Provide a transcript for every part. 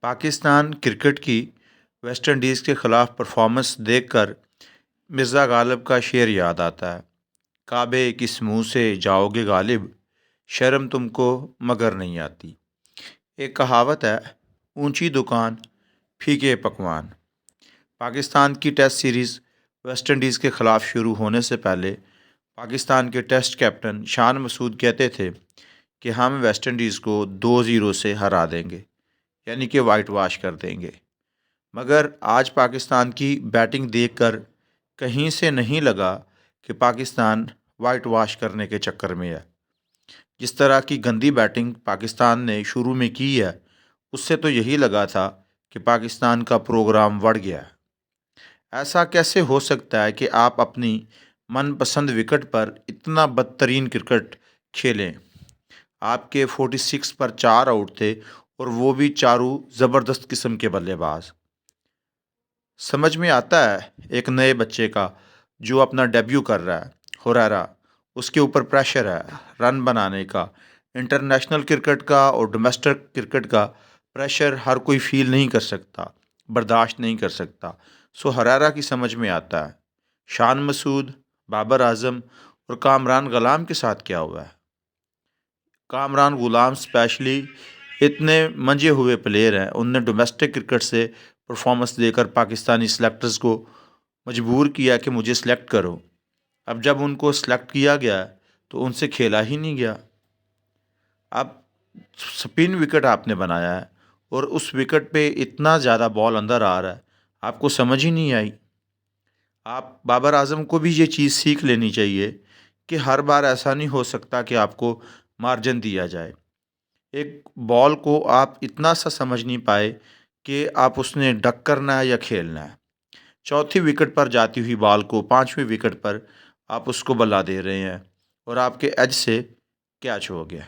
Pakistan cricket की West Indies के ख़िलाफ़ परफॉर्मेंस देखकर मिर्ज़ा गालिब का शेर याद आता है। काबे किस मुँह से जाओगे गालिब, शर्म तुमको मगर नहीं आती। एक कहावत है, ऊंची दुकान फीके पकवान। पाकिस्तान की टेस्ट सीरीज़ वेस्ट इंडीज़ के ख़िलाफ़ शुरू होने से पहले पाकिस्तान के टेस्ट कैप्टन शान मसूद कहते थे कि हम वेस्ट इंडीज़ को 2-0 से हरा देंगे, यानी कि वाइट वाश कर देंगे। मगर आज पाकिस्तान की बैटिंग देखकर कहीं से नहीं लगा कि पाकिस्तान वाइट वॉश करने के चक्कर में है। जिस तरह की गंदी बैटिंग पाकिस्तान ने शुरू में की है, उससे तो यही लगा था कि पाकिस्तान का प्रोग्राम बढ़ गया है। ऐसा कैसे हो सकता है कि आप अपनी मनपसंद विकेट पर इतना बदतरीन क्रिकेट खेलें? आपके 46 पर 4 आउट थे और वो भी चारों ज़बरदस्त किस्म के बल्लेबाज। समझ में आता है एक नए बच्चे का जो अपना डेब्यू कर रहा है, हुरैरा, उसके ऊपर प्रेशर है रन बनाने का। इंटरनेशनल क्रिकेट का और डोमेस्टिक क्रिकेट का प्रेशर हर कोई फील नहीं कर सकता, बर्दाश्त नहीं कर सकता। सो हुरैरा की समझ में आता है। शान मसूद, बाबर आजम और कामरान गुलाम के साथ क्या हुआ है? कामरान गुलाम स्पेशली इतने मंजे हुए प्लेयर हैं, उनने डोमेस्टिक क्रिकेट से परफॉर्मेंस देकर पाकिस्तानी सेलेक्टर्स को मजबूर किया कि मुझे सेलेक्ट करो। अब जब उनको सेलेक्ट किया गया तो उनसे खेला ही नहीं गया। अब स्पिन विकेट आपने बनाया है और उस विकेट पे इतना ज़्यादा बॉल अंदर आ रहा है, आपको समझ ही नहीं आई। आप बाबर आजम को भी ये चीज़ सीख लेनी चाहिए कि हर बार ऐसा नहीं हो सकता कि आपको मार्जिन दिया जाए। एक बॉल को आप इतना सा समझ नहीं पाए कि आप उसने डक करना है या खेलना है। चौथी विकेट पर जाती हुई बॉल को पांचवीं विकेट पर आप उसको बला दे रहे हैं और आपके एज से कैच हो गया।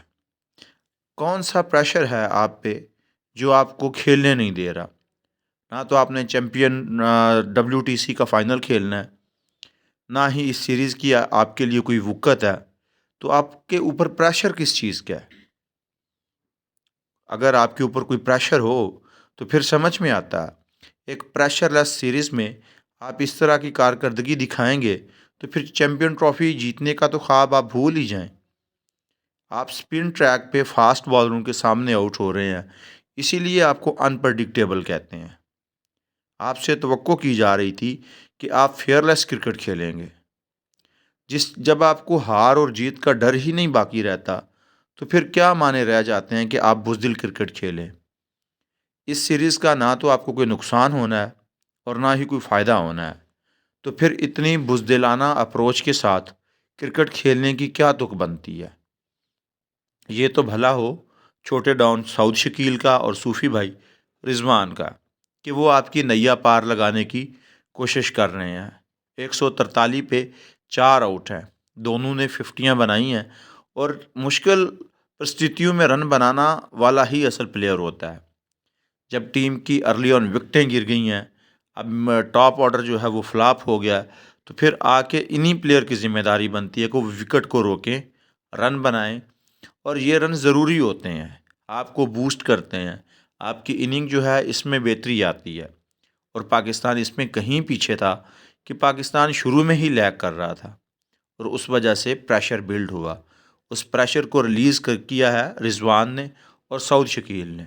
कौन सा प्रेशर है आप पे जो आपको खेलने नहीं दे रहा? ना तो आपने चैम्पियन WTC का फाइनल खेलना है, ना ही इस सीरीज़ की आपके लिए कोई वुकत है, तो आपके ऊपर प्रेशर किस चीज़ का है? अगर आपके ऊपर कोई प्रेशर हो तो फिर समझ में आता है। एक प्रेशरलेस सीरीज़ में आप इस तरह की कारकर्दगी दिखाएंगे तो फिर चैम्पियन ट्रॉफी जीतने का तो ख्वाब आप भूल ही जाएं। आप स्पिन ट्रैक पे फास्ट बॉलरों के सामने आउट हो रहे हैं, इसीलिए आपको अनप्रडिक्टेबल कहते हैं। आपसे तवक्को की जा रही थी कि आप फेयरलेस क्रिकेट खेलेंगे। जब आपको हार और जीत का डर ही नहीं बाकी रहता, तो फिर क्या माने रह जाते हैं कि आप बुज़दिल क्रिकेट खेलें। इस सीरीज़ का ना तो आपको कोई नुकसान होना है और ना ही कोई फ़ायदा होना है। तो फिर इतनी बुज़दिलाना अप्रोच के साथ क्रिकेट खेलने की क्या तुक बनती है? ये तो भला हो छोटे डॉन सऊद शकील का और सूफ़ी भाई रिजवान का कि वो आपकी नैया पार लगाने की कोशिश कर रहे हैं। 143 पे 4 आउट हैं, दोनों ने 50 बनाई हैं और मुश्किल परिस्थितियों में रन बनाना वाला ही असल प्लेयर होता है। जब टीम की अर्ली ऑन विकटें गिर गई हैं, अब टॉप ऑर्डर जो है वो फ्लॉप हो गया, तो फिर आके इन्हीं प्लेयर की ज़िम्मेदारी बनती है कि वो विकेट को रोकें, रन बनाएं। और ये रन ज़रूरी होते हैं, आपको बूस्ट करते हैं, आपकी इनिंग जो है इसमें बेहतरी आती है। और पाकिस्तान इसमें कहीं पीछे था कि पाकिस्तान शुरू में ही लैग कर रहा था और उस वजह से प्रेशर बिल्ड हुआ। उस प्रेशर को रिलीज़ कर किया है रिजवान ने और सऊद शकील ने।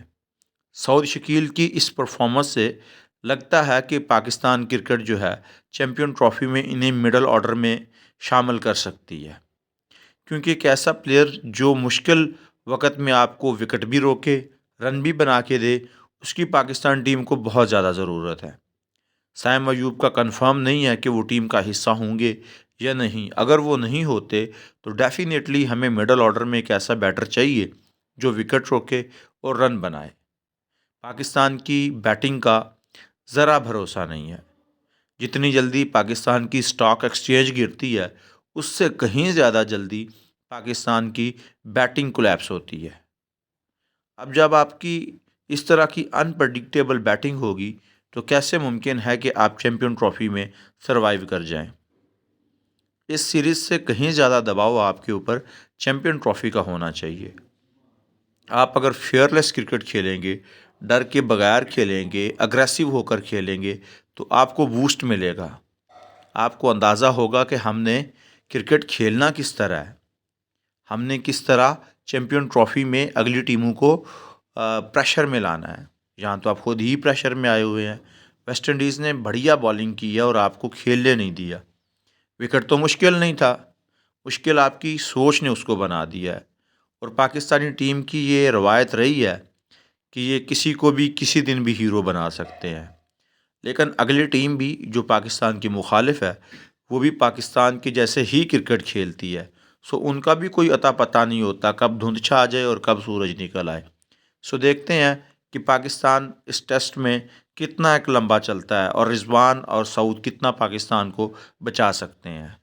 सऊद शकील की इस परफॉर्मेंस से लगता है कि पाकिस्तान क्रिकेट जो है चैम्पियन ट्रॉफी में इन्हें मिडल ऑर्डर में शामिल कर सकती है, क्योंकि एक ऐसा प्लेयर जो मुश्किल वक़्त में आपको विकेट भी रोके, रन भी बना के दे, उसकी पाकिस्तान टीम को बहुत ज़्यादा ज़रूरत है। साइम अयूब का कंफर्म नहीं है कि वो टीम का हिस्सा होंगे या नहीं। अगर वो नहीं होते तो डेफ़िनेटली हमें मिडल ऑर्डर में एक ऐसा बैटर चाहिए जो विकेट रोके और रन बनाए। पाकिस्तान की बैटिंग का ज़रा भरोसा नहीं है। जितनी जल्दी पाकिस्तान की स्टॉक एक्सचेंज गिरती है, उससे कहीं ज़्यादा जल्दी पाकिस्तान की बैटिंग कोलैप्स होती है। अब जब आपकी इस तरह की अनप्रडिक्टेबल बैटिंग होगी, तो कैसे मुमकिन है कि आप चैम्पियन ट्रॉफी में सरवाइव कर जाएं? इस सीरीज़ से कहीं ज़्यादा दबाव आपके ऊपर चैम्पियन ट्रॉफी का होना चाहिए। आप अगर फेयरलेस क्रिकेट खेलेंगे, डर के बगैर खेलेंगे, अग्रेसिव होकर खेलेंगे, तो आपको बूस्ट मिलेगा। आपको अंदाज़ा होगा कि हमने क्रिकेट खेलना किस तरह है, हमने किस तरह चैम्पियन ट्रॉफी में अगली टीमों को प्रेशर में लाना है। यहाँ तो आप खुद ही प्रेशर में आए हुए हैं। वेस्ट इंडीज़ ने बढ़िया बॉलिंग की है और आपको खेलने नहीं दिया। विकेट तो मुश्किल नहीं था, मुश्किल आपकी सोच ने उसको बना दिया है। और पाकिस्तानी टीम की ये रवायत रही है कि ये किसी को भी किसी दिन भी हीरो बना सकते हैं। लेकिन अगली टीम भी जो पाकिस्तान की मुखालिफ है, वो भी पाकिस्तान की जैसे ही क्रिकेट खेलती है। सो उनका भी कोई अता पता नहीं होता कब धुंध छा जाए और कब सूरज निकल आए। सो देखते हैं कि पाकिस्तान इस टेस्ट में कितना एक लंबा चलता है और रिजवान और सऊद कितना पाकिस्तान को बचा सकते हैं।